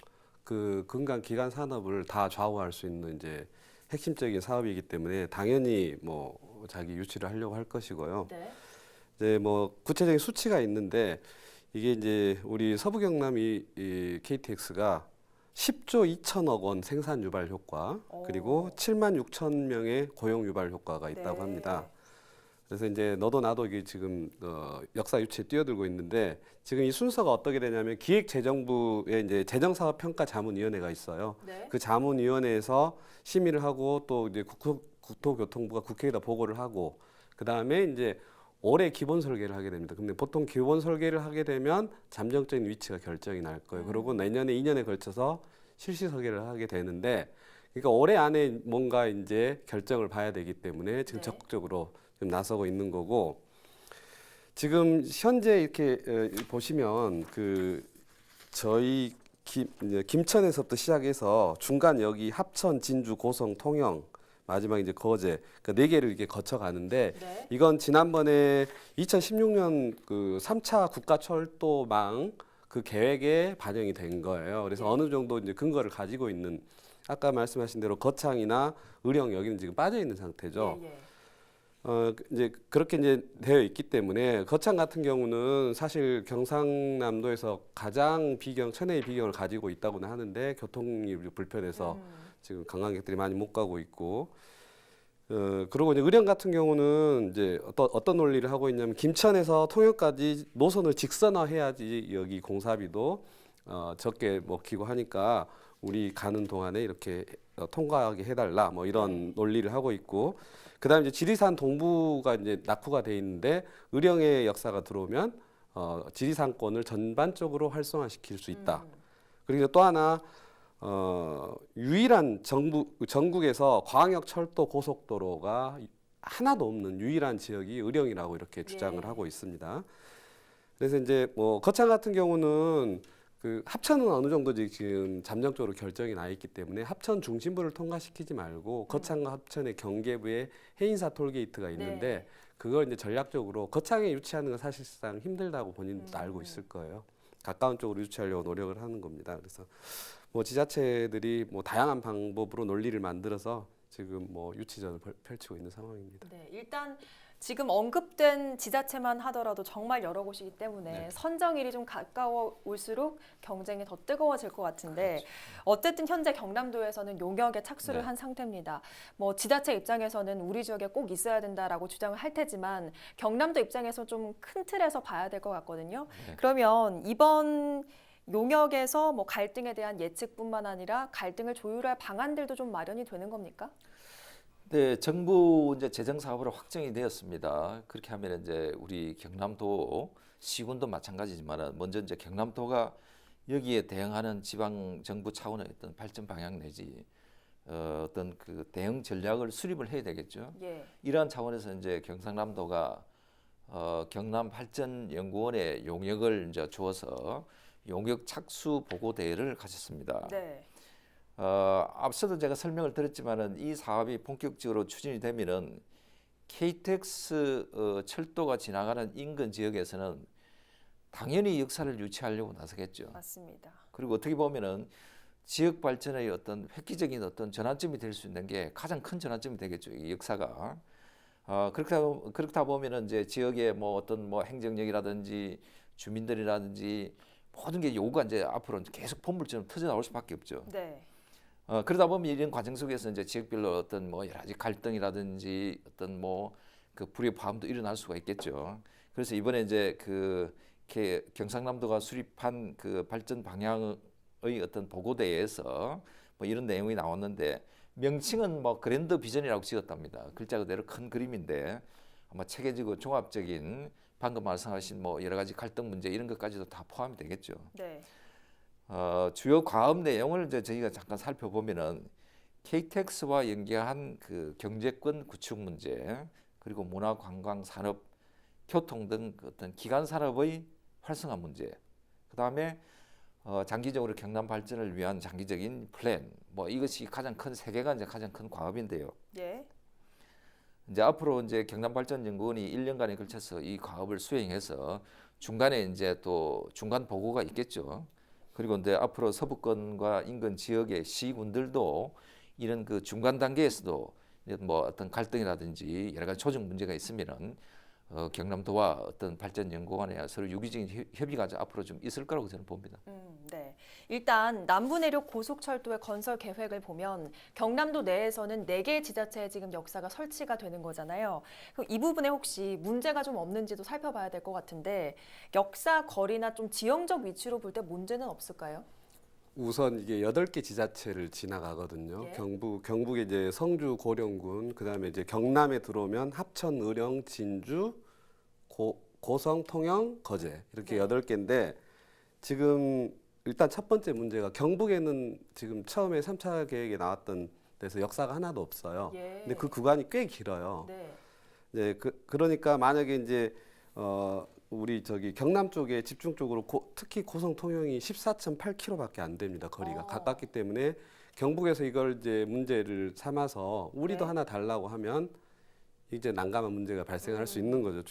그 근간 기간 산업을 다 좌우할 수 있는 이제 핵심적인 사업이기 때문에 당연히 뭐 자기 유치를 하려고 할 것이고요. 이제 뭐 구체적인 수치가 있는데 이게 이제 우리 서부 경남이 KTX가 10조 2천억 원 생산 유발 효과 그리고 7만 6천 명의 고용 유발 효과가 있다고 합니다. 그래서 이제 너도 나도 이게 지금 역사 유치에 뛰어들고 있는데 지금 이 순서가 어떻게 되냐면 기획재정부에 이제 재정사업평가 자문위원회가 있어요. 그 자문위원회에서 심의를 하고 또 이제 국토교통부가 국회에다 보고를 하고 그 다음에 이제 올해 기본 설계를 하게 됩니다. 근데 보통 기본 설계를 하게 되면 잠정적인 위치가 결정이 날 거예요. 그리고 내년에 2년에 걸쳐서 실시 설계를 하게 되는데 그러니까 올해 안에 뭔가 이제 결정을 봐야 되기 때문에 지금 적극적으로 지금 나서고 있는 거고 지금 현재 이렇게 보시면 그 저희 김천에서부터 시작해서 중간 여기 합천, 진주, 고성, 통영 마지막 이제 거제 그 4개를 이렇게 거쳐가는데 이건 지난번에 2016년 그 3차 국가철도망 그 계획에 반영이 된 거예요. 그래서 어느 정도 이제 근거를 가지고 있는 아까 말씀하신 대로 거창이나 의령 여기는 지금 빠져 있는 상태죠. 이제 그렇게 이제 되어 있기 때문에 거창 같은 경우는 사실 경상남도에서 가장 천혜의 비경을 가지고 있다고는 하는데 교통이 불편해서 지금 관광객들이 많이 못 가고 있고 그리고 이제 의령 같은 경우는 이제 어떤 논리를 하고 있냐면 김천에서 통영까지 노선을 직선화해야지 여기 공사비도 적게 먹히고 하니까 우리 가는 동안에 이렇게 통과하게 해달라 뭐 이런 논리를 하고 있고, 그다음에 이제 지리산 동부가 이제 낙후가 돼 있는데 의령의 역사가 들어오면 지리산권을 전반적으로 활성화시킬 수 있다. 그리고 또 하나 유일한 전국에서 광역 철도 고속도로가 하나도 없는 유일한 지역이 의령이라고 이렇게 주장을 하고 있습니다. 그래서 이제 뭐 거창 같은 경우는 그 합천은 어느 정도 지금 잠정적으로 결정이 나 있기 때문에 합천 중심부를 통과시키지 말고 거창과 합천의 경계부에 해인사 톨게이트가 있는데 그걸 이제 전략적으로 거창에 유치하는 건 사실상 힘들다고 본인도 알고 있을 거예요. 가까운 쪽으로 유치하려고 노력을 하는 겁니다. 그래서 뭐 지자체들이 뭐 다양한 방법으로 논리를 만들어서 지금 뭐 유치전을 펼치고 있는 상황입니다. 네, 일단 지금 언급된 지자체만 하더라도 정말 여러 곳이기 때문에 선정일이 좀 가까워올수록 경쟁이 더 뜨거워질 것 같은데, 어쨌든 현재 경남도에서는 용역에 착수를 한 상태입니다. 뭐 지자체 입장에서는 우리 지역에 꼭 있어야 된다라고 주장을 할 테지만 경남도 입장에서 좀 큰 틀에서 봐야 될 것 같거든요. 그러면 이번 용역에서 뭐 갈등에 대한 예측뿐만 아니라 갈등을 조율할 방안들도 좀 마련이 되는 겁니까? 네, 정부 이제 재정 사업으로 확정이 되었습니다. 그렇게 하면 이제 우리 경남도 시군도 마찬가지지만 먼저 이제 경남도가 여기에 대응하는 지방 정부 차원의 어떤 발전 방향 내지 어떤 그 대응 전략을 수립을 해야 되겠죠. 이러한 차원에서 이제 경상남도가 경남발전연구원에 용역을 이제 주어서 용역 착수 보고 대회를 가졌습니다. 앞서도 제가 설명을 드렸지만은 이 사업이 본격적으로 추진이 되면은 KTX 철도가 지나가는 인근 지역에서는 당연히 역사를 유치하려고 나서겠죠. 맞습니다. 그리고 어떻게 보면은 지역 발전의 어떤 획기적인 어떤 전환점이 될 수 있는 게 가장 큰 전환점이 되겠죠. 이 역사가. 그렇다 보면은 이제 지역의 뭐 어떤 뭐 행정력이라든지 주민들이라든지 모든 게 요구가 이제 앞으로 계속 폼물처럼 터져 나올 수밖에 없죠. 그러다 보면 이런 과정 속에서 이제 지역별로 어떤 뭐 여러 가지 갈등이라든지 어떤 뭐 그 불협화음도 일어날 수가 있겠죠. 그래서 이번에 이제 그 경상남도가 수립한 그 발전 방향의 어떤 보고대에서 뭐 이런 내용이 나왔는데, 명칭은 뭐 그랜드 비전이라고 지었답니다. 글자 그대로 큰 그림인데 아마 체계적이고 종합적인 방금 말씀하신 뭐 여러 가지 갈등 문제 이런 것까지도 다 포함이 되겠죠. 주요 과업 내용을 이제 저희가 잠깐 살펴보면은 KTX와 연계한 그 경제권 구축 문제, 그리고 문화 관광 산업, 교통 등 어떤 기간 산업의 활성화 문제, 그다음에 장기적으로 경남 발전을 위한 장기적인 플랜, 뭐 이것이 가장 큰 세 개가 이제 가장 큰 과업인데요. 이제 앞으로 이제 경남발전연구원이 1년간에 걸쳐서 이 과업을 수행해서 중간에 이제 또 중간 보고가 있겠죠. 그리고 이제 앞으로 서부권과 인근 지역의 시군들도 이런 그 중간 단계에서도 뭐 어떤 갈등이라든지 여러 가지 조정 문제가 있으면은 경남도와 어떤 발전연구원에 서로 유기적인 협의가 앞으로 좀 있을 거라고 저는 봅니다. 네. 일단 남부내륙 고속철도의 건설 계획을 보면 경남도 내에서는 4개의 지자체에 지금 역사가 설치가 되는 거잖아요. 그럼 이 부분에 혹시 문제가 좀 없는지도 살펴봐야 될 것 같은데, 역사 거리나 좀 지형적 위치로 볼 때 문제는 없을까요? 우선 이게 8개 지자체를 지나가거든요. 경북에 이제 성주, 고령군, 그다음에 이제 경남에 들어오면 합천, 의령, 진주, 고성, 통영, 거제 이렇게 8개인데, 지금 일단 첫 번째 문제가 경북에는 지금 처음에 3차 계획에 나왔던 데서 역사가 하나도 없어요. 근데 그 구간이 꽤 길어요. 네, 그러니까 만약에 이제 우리 저기 경남 쪽에 집중적으로 특히 고성 통영이 14.8km밖에 안 됩니다. 거리가 가깝기 때문에 경북에서 이걸 이제 문제를 삼아서 우리도 하나 달라고 하면 이제 난감한 문제가 발생할 수 있는 거죠.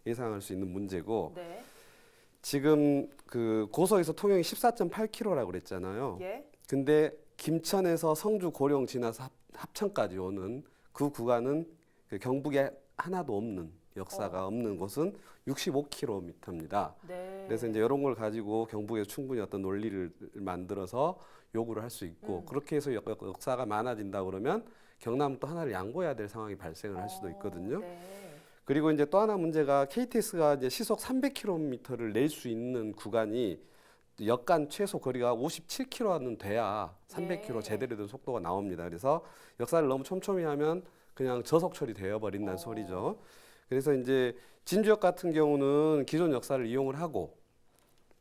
예상할 수 있는 문제고. 지금 그 고성에서 통영이 14.8km라고 그랬잖아요. 근데 김천에서 성주, 고령 지나서 합천까지 오는 그 구간은 그 경북에 하나도 없는 역사가 없는 곳은 65km입니다. 그래서 이제 이런 걸 가지고 경북에서 충분히 어떤 논리를 만들어서 요구를 할 수 있고 그렇게 해서 역사가 많아진다 그러면 경남은 또 하나를 양보해야 될 상황이 발생을 할 수도 있거든요. 그리고 이제 또 하나 문제가 KTX가 이제 시속 300km를 낼 수 있는 구간이 역간 최소 거리가 57km는 돼야 300km 제대로 된 속도가 나옵니다. 그래서 역사를 너무 촘촘히 하면 그냥 저속 처리되어 버린다는 소리죠. 그래서 이제 진주역 같은 경우는 기존 역사를 이용을 하고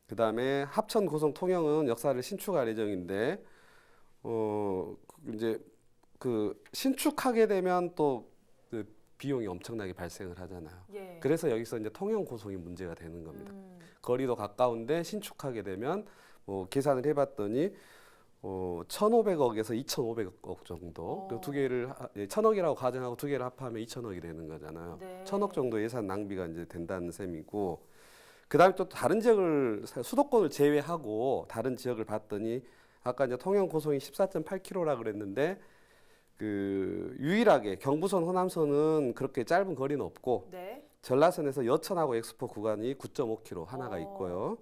그다음에 합천 고성 통영은 역사를 신축할 예정인데 이제 그 신축하게 되면 또 그 비용이 엄청나게 발생을 하잖아요. 그래서 여기서 이제 통영 고성이 문제가 되는 겁니다. 거리도 가까운데 신축하게 되면 계산을 해봤더니 1,500억에서 2,500억 정도. 두 개를 1,000억이라고 가정하고 두 개를 합하면 2,000억이 되는 거잖아요. 1,000억 정도 예산 낭비가 이제 된다는 셈이고. 그다음에 또 다른 지역을 수도권을 제외하고 다른 지역을 봤더니 아까 이제 통영 고성이 14.8km라 그랬는데 그 유일하게 경부선 호남선은 그렇게 짧은 거리는 없고 전라선에서 여천하고 엑스포 구간이 9.5km 하나가 있고요.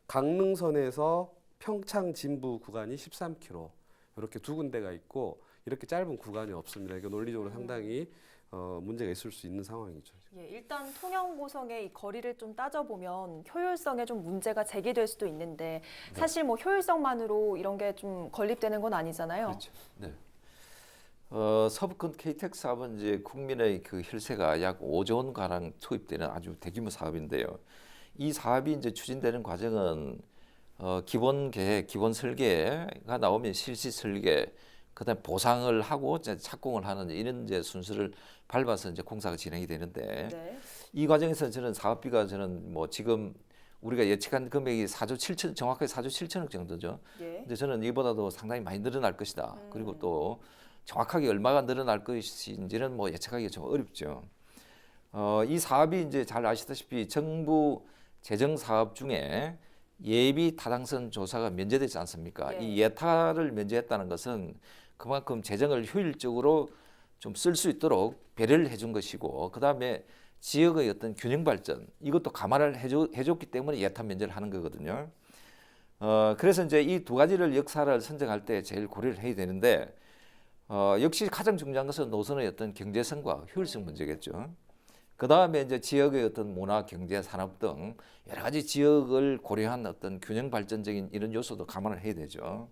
강릉선에서 평창 진부 구간이 13km 이렇게 두 군데가 있고 이렇게 짧은 구간이 없습니다. 이거 논리적으로 상당히 문제가 있을 수 있는 상황이죠. 일단 통영 고성의 이 거리를 좀 따져보면 효율성에 좀 문제가 제기될 수도 있는데 사실 뭐 효율성만으로 이런 게 좀 건립되는 건 아니잖아요. 그렇죠. 네. 서부권 KTX 사업은 이제 국민의 그 혈세가 약 5조 원 가량 투입되는 아주 대규모 사업인데요. 이 사업이 이제 추진되는 과정은 기본 계획, 기본 설계가 나오면 실시 설계, 그다음 보상을 하고 이제 착공을 하는 이런 이제 순서를 밟아서 이제 공사가 진행이 되는데 이 과정에서 저는 사업비가 저는 뭐 지금 우리가 예측한 금액이 4조 7천 정확하게 4조 7천억 정도죠. 근데 저는 이보다도 상당히 많이 늘어날 것이다. 그리고 또 정확하게 얼마가 늘어날 것인지는 뭐 예측하기가 좀 어렵죠. 이 사업이 이제 잘 아시다시피 정부 재정 사업 중에 예비 타당성 조사가 면제되지 않습니까? 이 예타를 면제했다는 것은 그만큼 재정을 효율적으로 좀 쓸 수 있도록 배려를 해준 것이고, 그 다음에 지역의 어떤 균형 발전 이것도 감안을 해줬기 때문에 예타 면제를 하는 거거든요. 그래서 이제 이 두 가지를 역사를 선정할 때 제일 고려를 해야 되는데, 역시 가장 중요한 것은 노선의 어떤 경제성과 효율성 문제겠죠. 그 다음에 이제 지역의 어떤 문화, 경제, 산업 등 여러 가지 지역을 고려한 어떤 균형 발전적인 이런 요소도 감안을 해야 되죠.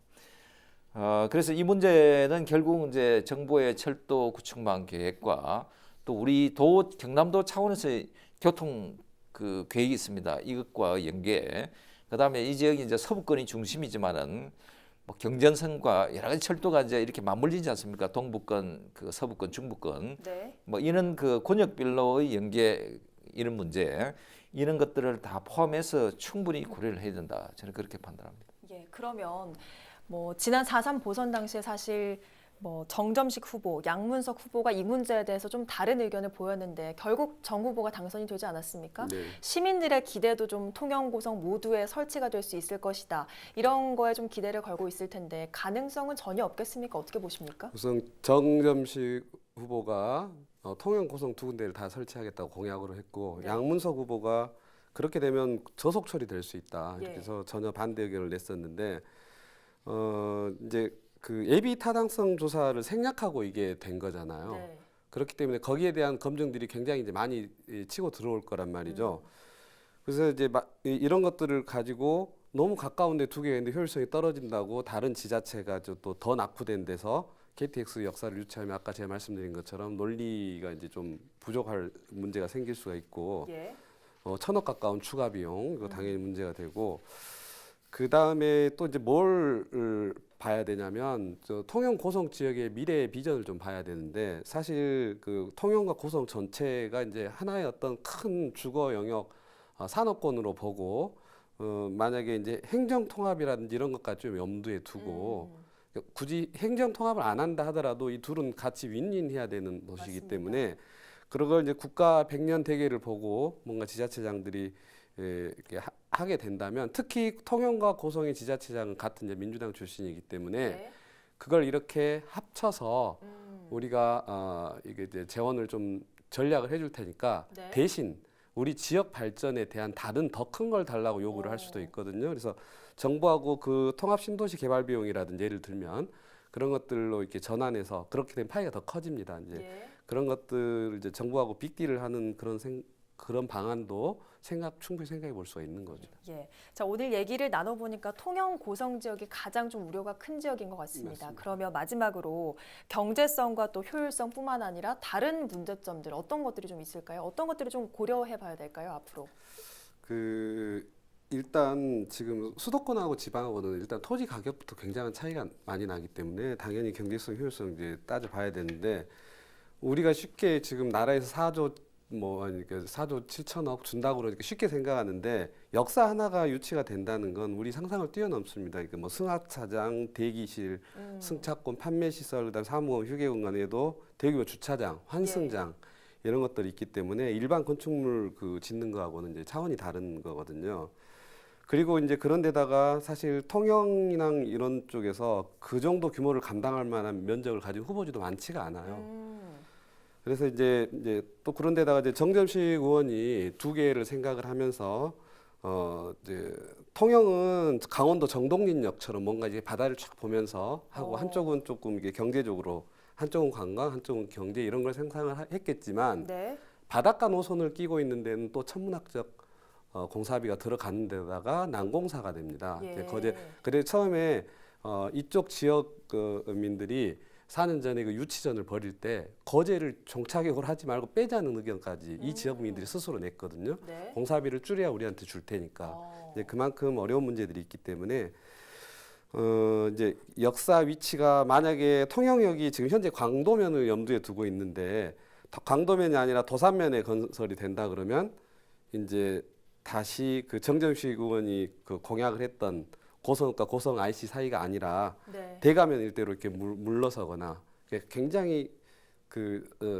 그래서 이 문제는 결국 이제 정부의 철도 구축망 계획과 또 우리 경남도 차원에서의 교통 그 계획이 있습니다. 이것과 연계. 그 다음에 이 지역이 이제 서부권이 중심이지만은 뭐 경전선과 여러 가지 철도가 이제 이렇게 맞물리지 않습니까? 동부권, 그 서부권, 중부권. 뭐 이런 그 권역별로의 연계 이런 문제, 이런 것들을 다 포함해서 충분히 고려를 해야 된다. 저는 그렇게 판단합니다. 그러면 뭐 지난 4.3 보선 당시에 사실 뭐 정점식 후보, 양문석 후보가 이 문제에 대해서 좀 다른 의견을 보였는데 결국 정 후보가 당선이 되지 않았습니까? 시민들의 기대도 좀 통영 고성 모두에 설치가 될 수 있을 것이다. 이런 거에 좀 기대를 걸고 있을 텐데 가능성은 전혀 없겠습니까? 어떻게 보십니까? 우선 정점식 후보가 통영 고성 두 군데를 다 설치하겠다고 공약으로 했고 양문석 후보가 그렇게 되면 저속 처리될 수 있다. 이렇게 해서 전혀 반대 의견을 냈었는데 이제 그 예비 타당성 조사를 생략하고 이게 된 거잖아요. 그렇기 때문에 거기에 대한 검증들이 굉장히 이제 많이 치고 들어올 거란 말이죠. 그래서 이제 이런 것들을 가지고 너무 가까운데 두 개가 있는데 효율성이 떨어진다고 다른 지자체가 또 더 낙후된 데서 KTX 역사를 유치하면 아까 제가 말씀드린 것처럼 논리가 이제 좀 부족할 문제가 생길 수가 있고 1,000억 가까운 추가 비용 이거 당연히 문제가 되고, 그 다음에 또 이제 뭘 봐야 되냐면 통영 고성 지역의 미래의 비전을 좀 봐야 되는데, 사실 그 통영과 고성 전체가 이제 하나의 어떤 큰 주거 영역 산업권으로 보고 만약에 이제 행정 통합이라든지 이런 것까지 좀 염두에 두고 굳이 행정 통합을 안 한다 하더라도 이 둘은 같이 윈윈해야 되는 것이기 때문에 그런 걸 이제 국가 100년 대계를 보고 뭔가 지자체장들이 이렇게 하게 된다면, 특히 통영과 고성의 지자체장은 같은 이제 민주당 출신이기 때문에 그걸 이렇게 합쳐서 우리가 이게 이제 재원을 좀 전략을 해줄 테니까 대신 우리 지역 발전에 대한 다른 더 큰 걸 달라고 요구를 할 수도 있거든요. 그래서 정부하고 그 통합 신도시 개발 비용이라든지 예를 들면 그런 것들로 이렇게 전환해서 그렇게 되면 파이가 더 커집니다. 이제 그런 것들 이제 정부하고 빅딜을 하는 그런 방안도 충분히 생각해 볼 수가 있는 거죠. 예. 자, 오늘 얘기를 나눠보니까 통영 고성 지역이 가장 좀 우려가 큰 지역인 것 같습니다. 맞습니다. 그러면 마지막으로 경제성과 또 효율성뿐만 아니라 다른 문제점들 어떤 것들이 좀 있을까요? 어떤 것들을 좀 고려해 봐야 될까요, 앞으로? 일단 지금 수도권하고 지방하고는 일단 토지 가격부터 굉장한 차이가 많이 나기 때문에 당연히 경제성, 효율성 이제 따져봐야 되는데 우리가 쉽게 지금 나라에서 4조 7천억 준다고 그러니까 쉽게 생각하는데 역사 하나가 유치가 된다는 건 우리 상상을 뛰어넘습니다. 그러니까 뭐 승하차장, 대기실, 승차권, 판매시설, 그다음 사무원, 휴게공간에도 대규모 주차장, 환승장 이런 것들이 있기 때문에 일반 건축물 짓는 거하고는 이제 차원이 다른 거거든요. 그리고 이제 그런 데다가 사실 통영이랑 이런 쪽에서 그 정도 규모를 감당할 만한 면적을 가진 후보지도 많지가 않아요. 그래서 이제 또 그런 데다가 이제 정점식 의원이 두 개를 생각을 하면서 이제 통영은 강원도 정동진역처럼 뭔가 이제 바다를 쫙 보면서 하고 한쪽은 조금 이게 경제적으로 한쪽은 관광, 한쪽은 경제 이런 걸 상상을 했겠지만 바닷가 노선을 끼고 있는 데는 또 천문학적 공사비가 들어가는 데다가 난공사가 됩니다. 그래서 처음에 이쪽 지역 민들이 4년 전에 그 유치전을 벌일 때 거제를 종착역으로 하지 말고 빼자는 의견까지 이 지역민들이 스스로 냈거든요. 공사비를 줄여야 우리한테 줄 테니까. 이제 그만큼 어려운 문제들이 있기 때문에 이제 역사 위치가 만약에 통영역이 지금 현재 광도면을 염두에 두고 있는데 광도면이 아니라 도산면에 건설이 된다 그러면 이제 다시 그 정점식 의원이 공약을 했던 고성과 고성 IC 사이가 아니라 대가면 일대로 이렇게 물러서거나 굉장히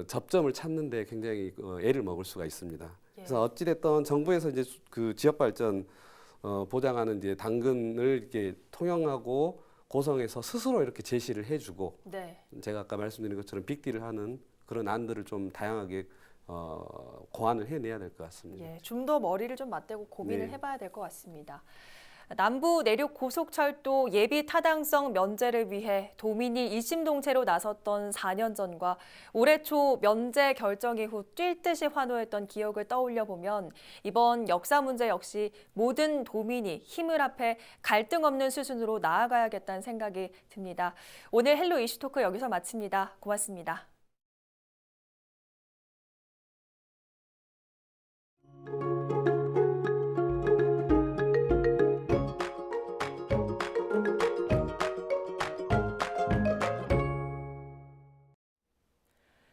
접점을 찾는데 굉장히 애를 먹을 수가 있습니다. 그래서 어찌됐든 정부에서 이제 그 지역 발전 보장하는 이제 당근을 이렇게 통영하고 고성에서 스스로 이렇게 제시를 해주고 제가 아까 말씀드린 것처럼 빅딜을 하는 그런 안들을 좀 다양하게 고안을 해내야 될 것 같습니다. 좀 더 머리를 좀 맞대고 고민을 해봐야 될 것 같습니다. 남부 내륙 고속철도 예비 타당성 면제를 위해 도민이 1심 동체로 나섰던 4년 전과 올해 초 면제 결정 이후 뛸 듯이 환호했던 기억을 떠올려 보면 이번 역사 문제 역시 모든 도민이 힘을 합해 갈등 없는 수순으로 나아가야겠다는 생각이 듭니다. 오늘 헬로 이슈토크 여기서 마칩니다. 고맙습니다.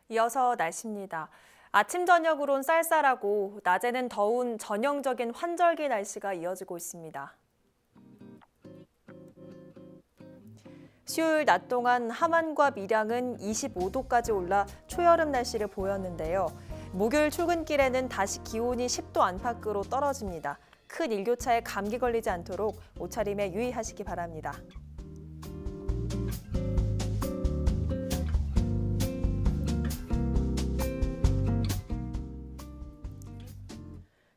이어서 날씨입니다. 아침 저녁으론 쌀쌀하고 낮에는 더운 전형적인 환절기 날씨가 이어지고 있습니다. 수요일 낮 동안 함안과 밀양은 25도까지 올라 초여름 날씨를 보였는데요. 목요일 출근길에는 다시 기온이 10도 안팎으로 떨어집니다. 큰 일교차에 감기 걸리지 않도록 옷차림에 유의하시기 바랍니다.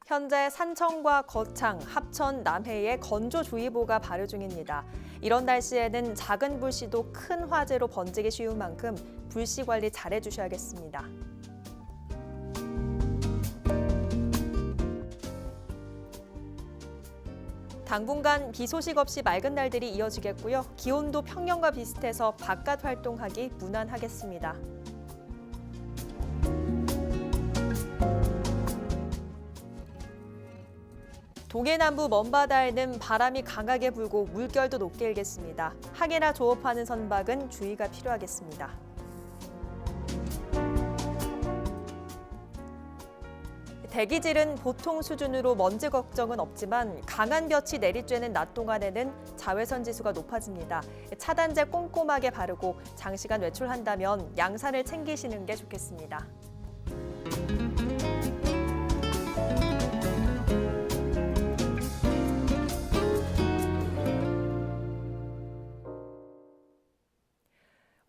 현재 산청과 거창, 합천, 남해에 건조주의보가 발효 중입니다. 이런 날씨에는 작은 불씨도 큰 화재로 번지기 쉬운 만큼 불씨 관리 잘 해주셔야겠습니다. 당분간 비 소식 없이 맑은 날들이 이어지겠고요. 기온도 평년과 비슷해서 바깥 활동하기 무난하겠습니다. 동해남부 먼바다에는 바람이 강하게 불고 물결도 높게 일겠습니다. 항해나 조업하는 선박은 주의가 필요하겠습니다. 대기질은 보통 수준으로 먼지 걱정은 없지만 강한 볕이 내리쬐는 낮 동안에는 자외선 지수가 높아집니다. 차단제 꼼꼼하게 바르고 장시간 외출한다면 양산을 챙기시는 게 좋겠습니다.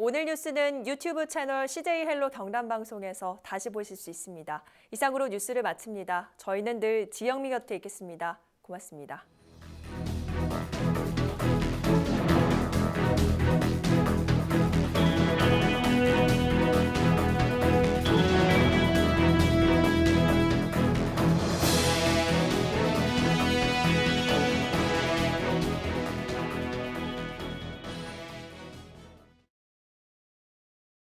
오늘 뉴스는 유튜브 채널 CJ 헬로 경남 방송에서 다시 보실 수 있습니다. 이상으로 뉴스를 마칩니다. 저희는 늘 지영미 곁에 있겠습니다. 고맙습니다.